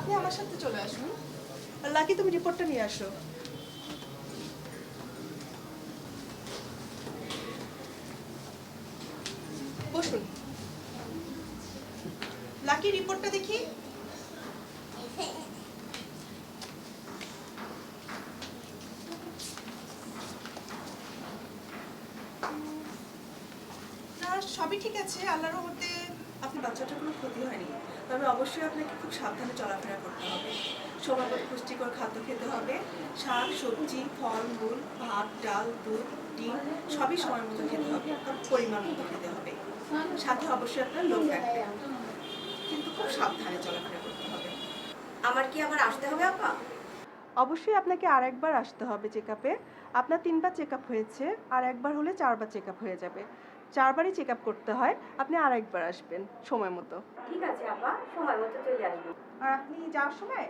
আপনি আমার সাথে চলে আসুন। লাকি, তুমি রিপোর্টটা নিয়ে আসো। বসুন। লাকি, রিপোর্টটা দেখি। না, সবই ঠিক আছে, আল্লাহর রহমতে আপনার বাচ্চাটার কোনো ক্ষতি হয়নি। তবে অবশ্যই আপনাকে খুব সাবধানে চলাফেরা করতে হবে। সময় মতো পুষ্টিকর খাদ্য খেতে হবে। শাক সবজি ফল মূল ভাত ডাল দুধ ডিম সবই সময় মতো খেতে হবে, তবে পরিমাণ মতো খেতে হবে। সাথে অবশ্যই আপনার লোভ রাখবে, কিন্তু খুব সাবধানে চলাফেরা করতে হবে। আমার কি আবার আসতে হবে আপা? অবশ্যই আপনাকে আরেকবার আসতে হবে চেক আপে। আপনার 3বার চেক আপ হয়েছে, আর একবার হলে 4বার চেক আপ হয়ে যাবে। 4বারই চেক আপ করতে হয়। আপনি আরেকবার আসবেন সময় মতো। ঠিক আছে আপা, সময় মতো চলে আসবো। আর আপনি যাওয়ার সময়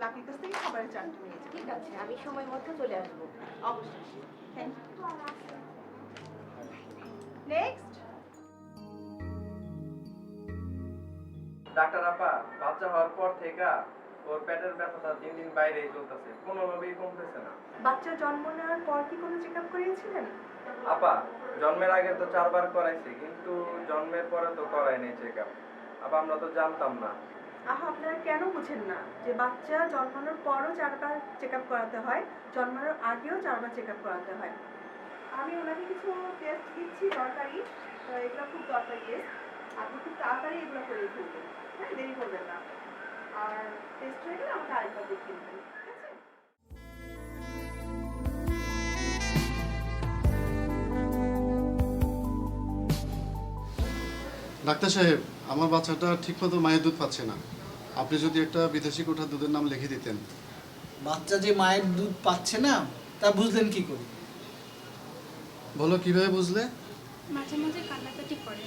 লাকির কাছ থেকে খাবারের চার্টটা নিয়ে যাবেন। ঠিক আছে, আমি সময় মতো চলে আসবো। অবশ্যই। Thank you. নেক্সট। ডাক্তার আপা, বাচ্চা হওয়ার পর থেকে ওর পেটের ব্যথাটা দিন দিন বাইরেই চলতেছে, কোনোভাবেই কমতেছে না। বাচ্চা জন্ম নেওয়ার পর কি কোনো চেক আপ করিয়েছিলেন? আপা, জন্মের আগে তো 4বার করাইছি, কিন্তু জন্মের পরে তো করাই নাই চেক আপ। আপা, আমরা তো জানতাম না। আপনারা কেন বুঝেন না যে বাচ্চা জন্মানোর পরও 4বার চেক আপ করাতে হয়, জন্মানোর আগেও 4বার চেক আপ করাতে হয়? আমি ওনাকে কিছু টেস্ট দিচ্ছি দরকারি, এগুলো খুব দরকারি টেস্ট। আপনি খুব তাড়াতাড়ি এগুলো করে ফেলবেন, হ্যাঁ, দেরি করবেন না। আর টেস্ট হয়ে গেলে আমাকে আরেকবার দেখিয়ে দেবেন, ঠিক আছে? ডাক্তার সাহেব, আমার বাচ্চাটা ঠিকমতো মায়ের দুধ পাচ্ছে না। আপনি যদি একটা বিদেশি কোঠার দুধের নাম লিখে দিতেন। বাচ্চা যে মায়ের দুধ পাচ্ছে না তা বুঝলেন কি করে? বলো, কিভাবে বুঝলে? মাঝে মাঝে কান্নাকাটি করে।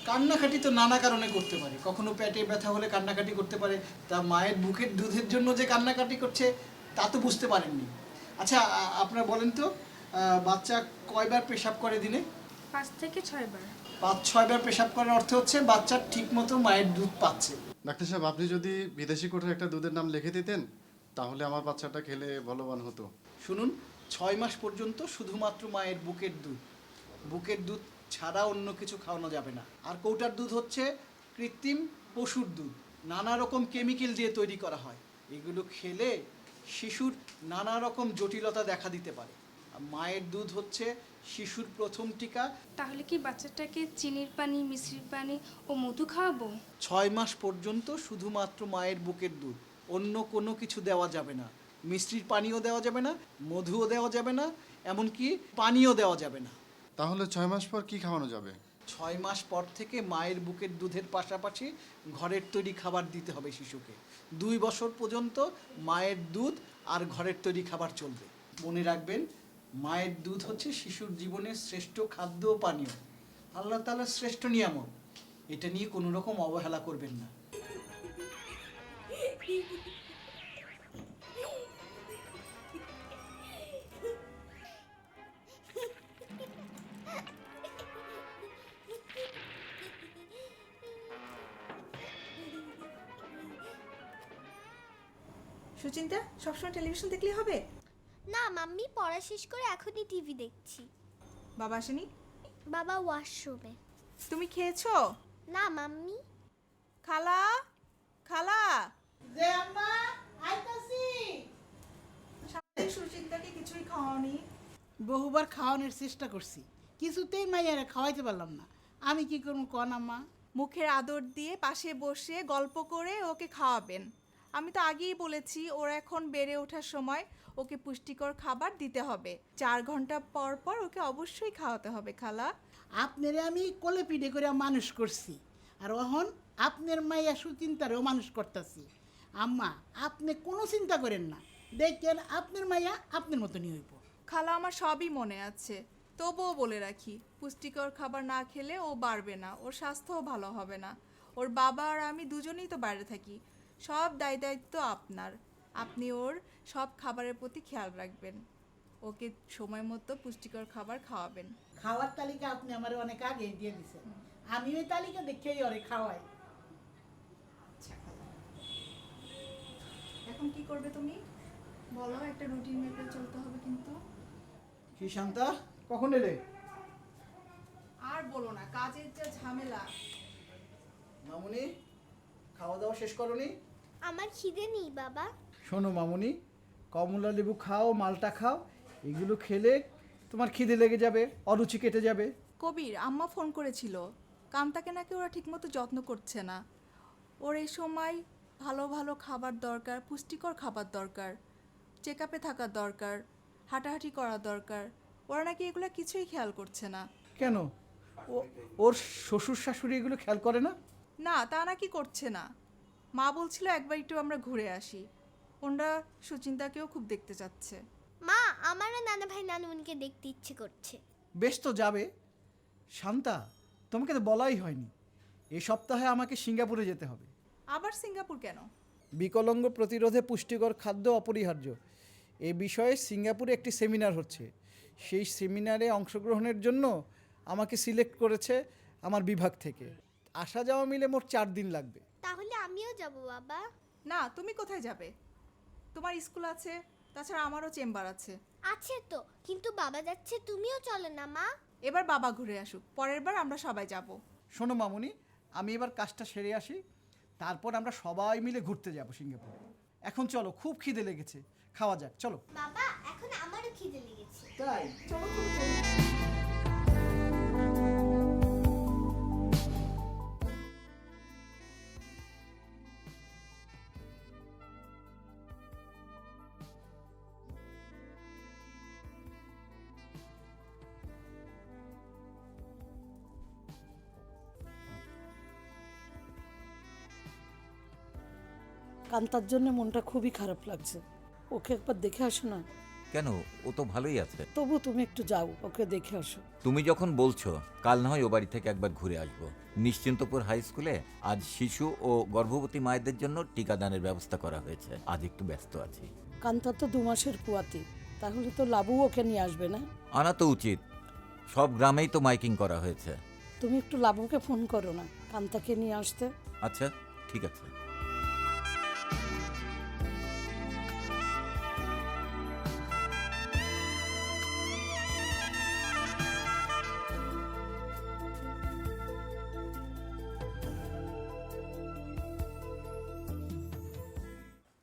কান্নাকাটি তো নানা কারণে করতে পারে। কখনো পেটে ব্যথা হলে কান্নাকাটি করতে পারে। তা মায়ের বুকের দুধের জন্য যে কান্নাকাটি করছে তা তো বুঝতে পারেননি। আচ্ছা, আপনারা বলেন তো, বাচ্চা কয়বার পেশাব করে দিনে? 5 থেকে 6 বার। 5-6 বার পেশাব করার অর্থ হচ্ছে বাচ্চা ঠিকমতো মায়ের দুধ পাচ্ছে। ডাক্তার সাহেব, আপনি যদি বিদেশি কোঠার একটা দুধের নাম লিখে দিতেন, তাহলে আমার বাচ্চাটা খেলে বলবান হতো। শুনুন, 6 মাস পর্যন্ত শুধুমাত্র মায়ের বুকের দুধ, বুকের দুধ ছাড়া অন্য কিছু খাওয়ানো যাবে না। আর কৌটার দুধ হচ্ছে কৃত্রিম পশুর দুধ, নানা রকম কেমিক্যাল দিয়ে তৈরি করা হয়। এগুলো খেলে শিশুর নানা রকম জটিলতা দেখা দিতে পারে। আর মায়ের দুধ হচ্ছে শিশুর প্রথম টিকা। তাহলে কি বাচ্চাটাকে চিনির পানি মিশ্রির পানি ও মধু খাওয়াবো? 6 মাস পর্যন্ত শুধুমাত্র মায়ের বুকের দুধ, অন্য কোনো কিছু দেওয়া যাবে না। মিষ্টির পানিও দেওয়া যাবে না, মধুও দেওয়া যাবে না, এমনকি পানিও দেওয়া যাবে না। তাহলে 6 মাস পর কি খাওয়ানো যাবে? 6 মাস পর থেকে মায়ের বুকের দুধের পাশাপাশি ঘরের তৈরি খাবার দিতে হবে শিশুকে। 2 বছর পর্যন্ত মায়ের দুধ আর ঘরের তৈরি খাবার চলবে। মনে রাখবেন, মায়ের দুধ হচ্ছে শিশুর জীবনের শ্রেষ্ঠ খাদ্য ও পানীয়, আল্লাহ তাআলার শ্রেষ্ঠ নিয়ামত। এটা নিয়ে কোনো রকম অবহেলা করবেন না। সুচিন্তা, সবসময় টেলিভিশন দেখলেই হবে? না মাম্মি, পড়া শেষ করে এখনই টিভি দেখছি। বাবা আসেনি? বাবা ওয়াশরুমে। তুমি খেয়েছো? না মাম্মি। খালা, খালা। যে আম্মা আইতাছি। সারাদিন সুচিন্তাকে কিছুই খাওয়ানি। বহুবার খাওয়ানোর চেষ্টা করছি, কিছুতেই মাইয়ারে খাওয়াইতে পারলাম না। আমি কি করবো কন আম্মা? মুখের আদর দিয়ে পাশে বসে গল্প করে ওকে খাওয়াবেন। আমি তো আগেই বলেছি, ওর এখন বেড়ে ওঠার সময়, ওকে পুষ্টিকর খাবার দিতে হবে। 4 ঘন্টা পর পর ওকে অবশ্যই খাওয়াতে হবে খালা। আপনারে আমি কোলে পিঠে করে মানুষ করছি, আর এখন আপনার মাইয়া সুচিন্তারেও মানুষ করতেছি। আম্মা, আপনি কোনো চিন্তা করেন না, দেখেন আপনার মাইয়া আপনার মতনই হইব। খালা, আমার সবই মনে আছে, তবুও বলে রাখি, পুষ্টিকর খাবার না খেলে ও বাড়বে না, ওর স্বাস্থ্যও ভালো হবে না। ওর বাবা আর আমি দুজনেই তো বাইরে থাকি, সব দায় দায়িত্ব আপনার। আপনি ওর সব খাবারের প্রতি খেয়াল রাখবেন, ওকে সময় মতো পুষ্টিকর খাবার খাওয়াবেন। খাওয়ার তালিকা আপনি আমার অনেক আগে দিয়ে দিচ্ছেন, আমি ওই তালিকা দেখেই ওরে খাওয়াই। এখন কি করবে তুমি বলো? একটা রুটিন মেপে চলতে হবে কিন্তু। কি শান্তা, কখন এলে? আর বলো না, কাজের যা ঝামেলা। মামুনি, খাওয়া দাওয়া শেষ করনি? আমার খিদে নেই বাবা। শোনো মামুনি, কমলা লেবু খাও, মালটা খাও, এগুলো খেলে তোমার খিদে লেগে যাবে, অরুচি কেটে যাবে। কবির আম্মা ফোন করেছিল, কান্তাকে নাকি ওরা ঠিকমতো যত্ন করছে না। ওর এই সময় ভালো ভালো খাবার দরকার, পুষ্টিকর খাবার দরকার, চেক আপে থাকার দরকার, হাঁটাহাঁটি করা দরকার। ওরা নাকি এগুলো কিছুই খেয়াল করছে না। কেন, ওর শ্বশুর শাশুড়ি এগুলো খেয়াল করে না? না, তা নাকি করছে না। মা বলছিল একবার একটু আমরা ঘুরে আসি। ওনরা সুচিন্তাকেও খুব দেখতে চাচ্ছে। মা, আমারও নানা ভাই নানুমণিকে দেখতে ইচ্ছে করছে। বেশ তো যাবে। শান্তা, তোমাকে তো বলাই হয়নি, এ সপ্তাহে আমাকে সিঙ্গাপুরে যেতে হবে। আবার সিঙ্গাপুর কেন? বিকলাঙ্গ প্রতিরোধে পুষ্টিকর খাদ্য অপরিহার্য এ বিষয়ে সিঙ্গাপুরে একটি সেমিনার হচ্ছে। সেই সেমিনারে অংশগ্রহণের জন্য আমাকে সিলেক্ট করেছে আমার বিভাগ থেকে। আসা যাওয়া মিলে মোট 4 দিন লাগবে। তাহলে আমিও যাব বাবা। না, তুমি কোথায় যাবে? তোমার স্কুল আছে, তাছাড়া আমারও চেম্বার আছে। আছে তো, কিন্তু বাবা যাচ্ছে, তুমিও চলো না মা। এবার বাবা ঘুরে আসুক, পরের বার আমরা সবাই যাব। শোনো মামুনি, আমি এবার কাজটা সেরে আসি, তারপর আমরা সবাই মিলে ঘুরতে যাব সিঙ্গাপুরে। এখন চলো, খুব খিদে লেগেছে, খাওয়া যাক, চলো। বাবা, এখন আমারও খিদে লেগেছে। তাই চলো চলো চলো। কান্তার জন্য মনটা খুবই খারাপ লাগছে। ওকে একবার দেখে আসো না। কেন, ও তো ভালোই আছে। তবু তুমি একটু যাও, ওকে দেখে আসো। তুমি যখন বলছো, কাল না হয় ও বাড়ি থেকে একবার ঘুরে আসবো। নিশ্চিন্তপুর হাই স্কুলে আজ শিশু ও গর্ভবতী মায়েদের জন্য টিকাদানের ব্যবস্থা করা হয়েছে। আজ একটু ব্যস্ত আছি। কান্তার তো 2 মাসের পুয়াতি, তাহলে তো লাবু ওকে নিয়ে আসবে না? আনা তো উচিত, সব গ্রামেই তো মাইকিং করা হয়েছে। তুমি একটু লাবুকে ফোন করো না, কান্তাকে নিয়ে আসতে। আচ্ছা, ঠিক আছে।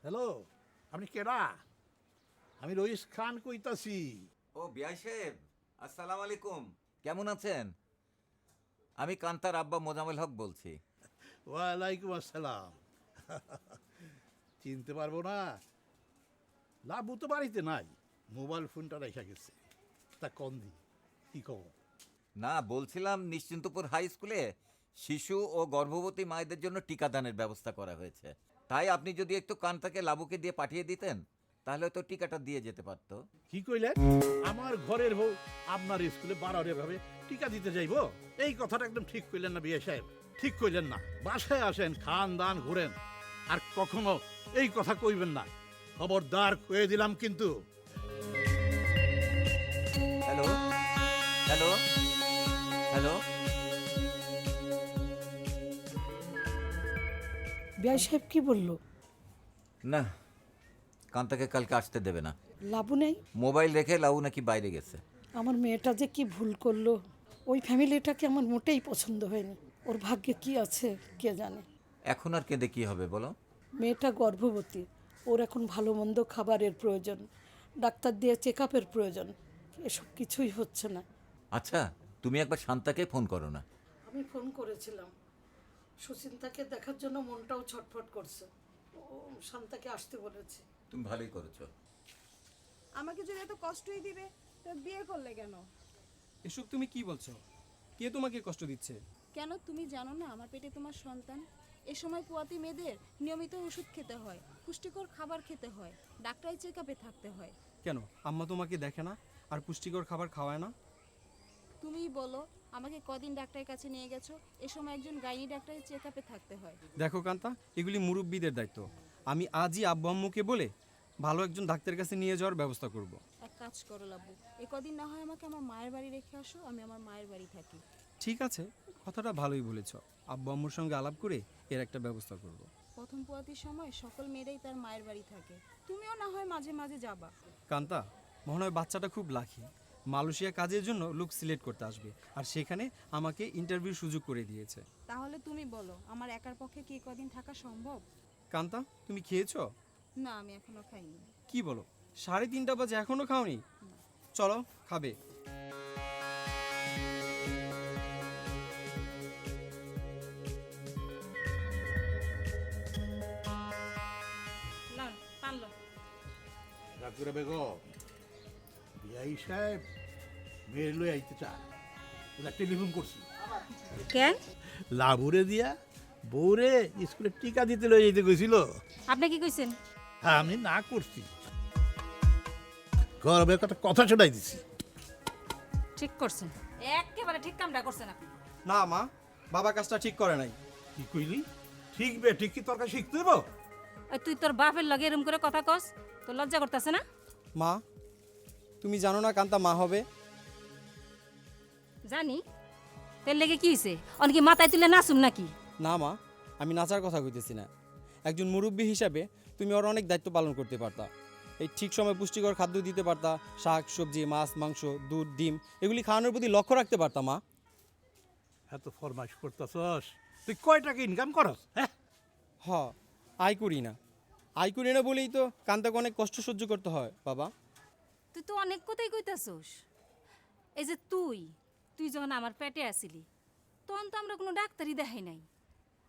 হ্যালো, আপনি কেডা? আমি রইস খান কইতাছি। ও বিআই সাহেব, আসসালামু আলাইকুম। কেমন আছেন? আমি কান্তার আব্বা মোজামেল হক বলছি। ওয়ালাইকুম আসসালাম। চিনতে পারবো না? লাভু তো বাড়িতে নাই, মোবাইল ফোনটা রেখে গেছে। তা কন্দি কি কব? না, বলছিলাম নিশ্চিন্তপুর হাই স্কুলে শিশু ও গর্ভবতী মায়েদের জন্য টিকাদানের ব্যবস্থা করা হয়েছে। তাই আপনি যদি একটু কান্তাকে লাবুকে দিয়ে পাঠিয়ে দিতেন, তাহলে তো টিকাটা দিয়ে যেতে পারতো। কি কইলেন? আমার ঘরের বউ আপনার স্কুলে বাড়ারে ভাবে টিকা দিতে যাইবো? এই কথাটা একদম ঠিক কইলেন না বিয়ে সাহেব, ঠিক কইলেন না। বাসায় আসেন, খান দান ঘুরেন, আর কখনো এই কথা কইবেন না। খবরদার কয়ে দিলাম কিন্তু। Hello hello hello. বিআই সাহেব কি বললো? না, কান্তাকে কালকে আসতে দেবে না। লাবু নেই? মোবাইল রেখে লাবু নাকি বাইরে গেছে। আমার মেয়েটা যে কি ভুল করলো। ওই ফ্যামিলিটাকে আমার মোটেই পছন্দ হয়নি। ওর ভাগ্যে কি আছে কে জানে। এখন আর কেঁদে কি হবে বলো? মেয়েটা গর্ভবতী, ওর এখন ভালো মন্দ খাবারের প্রয়োজন, ডাক্তার দিয়ে চেক আপের প্রয়োজন। এসব কিছুই হচ্ছে না। আচ্ছা, তুমি একবার শান্তাকে ফোন করো না। আমি ফোন করেছিলাম, সুচিন্তাকে দেখার জন্য মনটাও ছটফট করছে। ও শান্তাকে আসতে বলেছে। তুমি ভালোই করেছো। আমাকে যদি এত কষ্টই দিবে, তো বিয়ে করলে কেন? এসব তুমি কি বলছো? কে তোমাকে কষ্ট দিচ্ছে? কেন, তুমি জানো না আমার পেটে তোমার সন্তান? এ সময় পোয়াতি মেয়েদের নিয়মিত ওষুধ খেতে হয়, পুষ্টিকর খাবার খেতে হয়, ডাক্তারি চেক আপে থাকতে হয়। কেন, আম্মা তোমাকে দেখে না আর পুষ্টিকর খাবার খাওয়ায় না? তুমিই বলো, আমাকে কদিন ডাক্তারের কাছে নিয়ে গেছো? এ সময় একজন গাইনি ডাক্তারের চেক আপে থাকতে হয়। দেখো কান্তা, এগুলি মুরব্বীদের দায়িত্ব। আমি আজই আব্বু আম্মুকে বলে ভালো একজন ডাক্তারের কাছে নিয়ে যাওয়ার ব্যবস্থা করব। এক কাজ করো লাবু, এ কদিন না হয় আমাকে আমার মায়ের বাড়ি রেখে আসো, আমি আমার মায়ের বাড়ি থাকি। ঠিক আছে, কথাটা ভালোই বলেছ। আব্বু আম্মুর সঙ্গে আলাপ করে এর একটা ব্যবস্থা করব। প্রথম পোয়াতির সময় সকল মেয়েরাই তার মায়ের বাড়ি থাকে, তুমিও না হয় মাঝে মাঝে যাবা। কান্তা, মনে হয় বাচ্চাটা খুব লাকি। মালয়েশিয়া কাজের জন্য লুক সিলেক্ট করতে আসবে, আর সেখানে আমাকে ইন্টারভিউ সুযোগ করে দিয়েছে। তাহলে তুমি বলো, আমার একার পক্ষে কি কদিন থাকা সম্ভব? কান্তা, তুমি খেয়েছো? না, আমি এখনো খাইনি। কি বলো, 3:30 বাজে এখনো খাওনি? চলো, খাবে। রাতুরা বেগম, বিআই সাহেব মেয়ের লই আইতে চায়, ওরা টেলিফোন করছি। কেন? লাবুরে দিয়া বউরে স্কুলে টিকা দিতে লই যেতে কইছিল। আপনি কি কইছেন? হ্যাঁ, আমি না করছি, গরমের কথা শোনাই দিছি। ঠিক করছেন, একেবারে ঠিক কামটা করছেন আপনি। না মা, বাবা কাজটা ঠিক করে নাই। কি কইলি? ঠিক বে, ঠিক কি তরকারি শিখতে দেব? তুই তোর বাপের লগে এরম করে কথা কস, তোর লজ্জা করতেছে না? মা, তুমি জানো না কান্তা মা হবে? জানি। তেল লেগে কি হয়েছে? অনেকে মাথায় তুলে নাচুম নাকি? না মা, আমি নাচার কথা কইতেছি না। একজন মুরব্বী হিসাবে তুমি ওর অনেক দায়িত্ব পালন করতে পারতা। এই ঠিক সময় পুষ্টিকর খাদ্য দিতে পারতা, শাক সবজি মাছ মাংস দুধ ডিম এগুলি খাওয়ানোর প্রতি লক্ষ্য রাখতে পারতা মা। এত ফরমাইশ করতেছস, তুই কয় টাকা ইনকাম করস? হ্যাঁ, আয় করি না, আয় করি না বলেই তো কান্তাকে অনেক কষ্ট সহ্য করতে হয় বাবা। তুই তো অনেক কথাই কইতাছস। এই যে তুই যখন আমার পেটে আসিলি, তখন তো আমরা কোনো ডাক্তারই দেখাই নাই,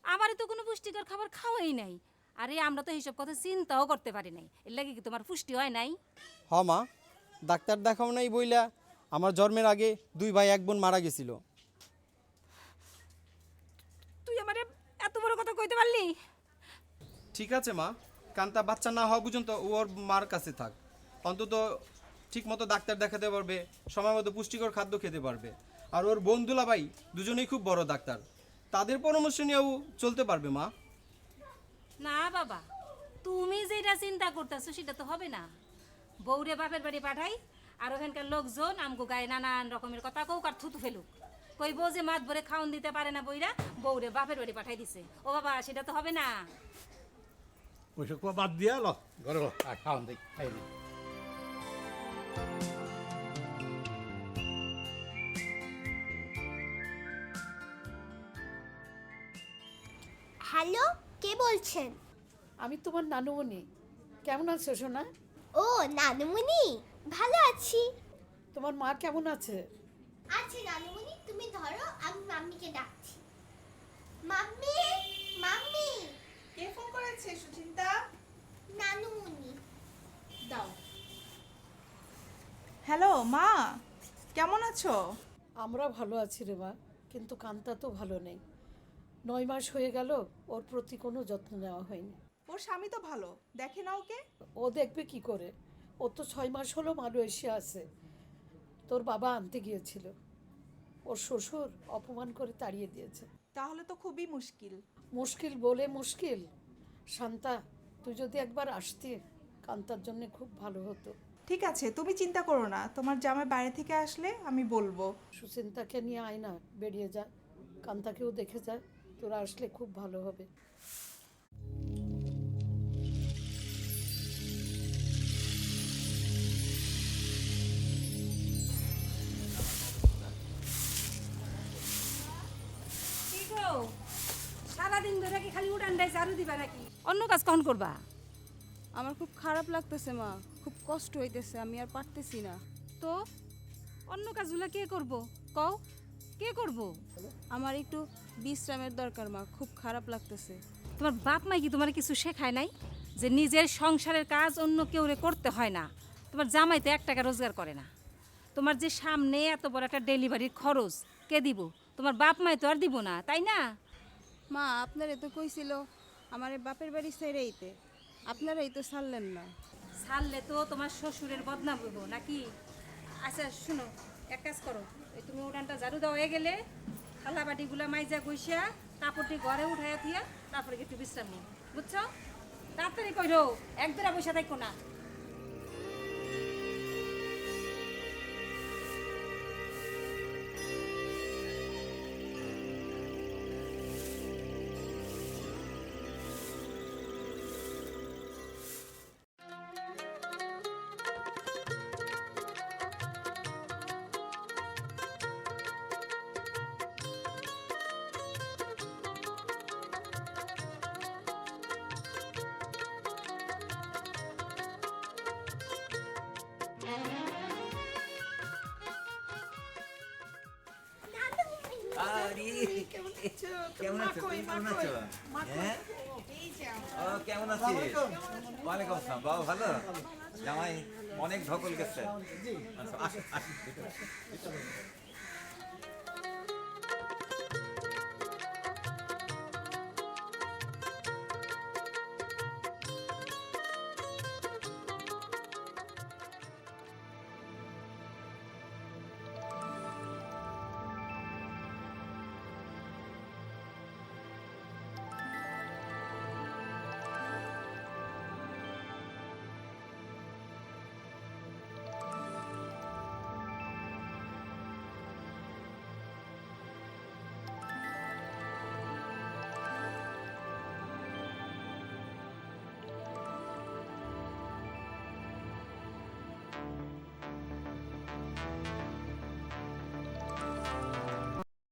আমারই তো কোনো পুষ্টিকর খাবার খাওয়াই নাই। আরে আমরা তো এইসব কথা চিন্তাও করতে পারি নাই, এর লাগে কি তোমার পুষ্টি হয় নাই? মা, ডাক্তার দেখাও নাই বইলা আমার জন্মের আগে 2 ভাই 1 বোন মারা গেছিল। তুই আমারে এত বড় কথা কইতে পারলি? ঠিক আছে মা, কান্তা বাচ্চা না হওয়া পর্যন্ত ও ওর মার কাছে থাক, অন্তত ঠিক মতো ডাক্তার দেখাতে পারবে, সময় মতো পুষ্টিকর খাদ্য খেতে পারবে। আর ওর বোন দুলাভাই দুজনেই খুব বড় ডাক্তার, তাদের পরামর্শ নিয়েও চলতে পারবে মা। না বাবা, তুমি যেটা চিন্তা করতেছো সেটা তো হবে না। বউরে বাপের বাড়ি পাঠাই, আর ওখানকার লোকজন আমগো গায়ে নানান রকমের কথা কৌক আর থুতু ফেলুক, কইবো যে মাত ভরে খাওন দিতে পারে না বইরা, বউরে বাপের বাড়ি পাঠাই দিছে। ও বাবা, সেটা তো হবে না। ওইসব বাদ দিয়া ল ঘরে ল, খাওয়ান দেই, খাই দিই। হ্যালো, কে বলছেন? আমি তোমার নানুমণি। কেমন আছো সোনা? ও নানুমণি, ভালো আছি। তোমার মা কেমন আছে? আচ্ছা নানুমণি, তুমি ধরো, আমি মাম্মিকে ডাকছি। Mummy, mummy. কে ফোন করেছে সুচিন্তা? নানুমণি। দাও। হ্যালো মা, কেমন আছো? আমরা ভালো আছি রে মা, কিন্তু কান্তা তো ভালো নেই। 9 মাস হয়ে গেল, ওর প্রতি কোনো যত্ন নেওয়া হয়নি। ওর স্বামী তো ভালো, দেখে না ওকে? ও দেখবে কি করে? ও তো 6 মাস হলো মালয়েশিয়া আছে। তোর বাবা আনতে গিয়েছিল, ওর শ্বশুর অপমান করে তাড়িয়ে দিয়েছে। তাহলে তো খুবই মুশকিল। মুশকিল বলে মুশকিল। শান্তা, তুই যদি একবার আসতি, কান্তার জন্য খুব ভালো হতো। ঠিক আছে, তুমি চিন্তা করো না, তোমার জামাই বাইরে থেকে আসলে আমি বলবো। সুচিন্তাকে নিয়ে আয় না, বেরিয়ে যা, কান্তাকেও দেখে যা, তোরা আসলে খুব ভালো হবে। সারাদিন ধরে কি খালি উড়ানটাই ঝাড়ু দিবা নাকি? অন্য কাজ কখন করবা? আমার খুব খারাপ লাগতেছে মা, খুব কষ্ট হইতেছে, আমি আর পারতেছি না। তো অন্য কাজগুলো কে করব? কও, কে করব? আমার একটু বিশ্রামের দরকার মা, খুব খারাপ লাগতেছে। তোমার বাপ মাই কি তোমার কিছু শেখায় নাই যে নিজের সংসারের কাজ অন্য কেউ করতে হয় না? তোমার জামাই তো 1 টাকা রোজগার করে না। তোমার যে সামনে এত বড় একটা ডেলিভারির খরচ কে দিব? তোমার বাপ মাই তো আর দিব না, তাই না? মা, আপনারে তো কইছিল আমার বাপের বাড়ি ছেড়েইতে, আপনারাই তো ছাড়লেন না। ছাড়লে তো তোমার শ্বশুরের বদনাম হইব নাকি? আচ্ছা শুনো, এক কাজ করো, এই তুমি উড়ানটা ঝাড়ু দেওয়া হয়ে গেলে থালা বাটিগুলা মাইজা গইসা কাপড়টি ঘরে উঠাইয়া থিয়া তারপরে একটু বিশ্রাম নিও, বুঝছো? তাড়াতাড়ি কইরো, একদরা বসে থাকো না। আরে কেমন আছো তুমি? কেমন আছো? হ্যাঁ ও কেমন আছিস? ওয়ালাইকুম আসসালাম। বাবা ভালো? জামাই অনেক ধকল গেছে। আচ্ছা, আসো, আসো।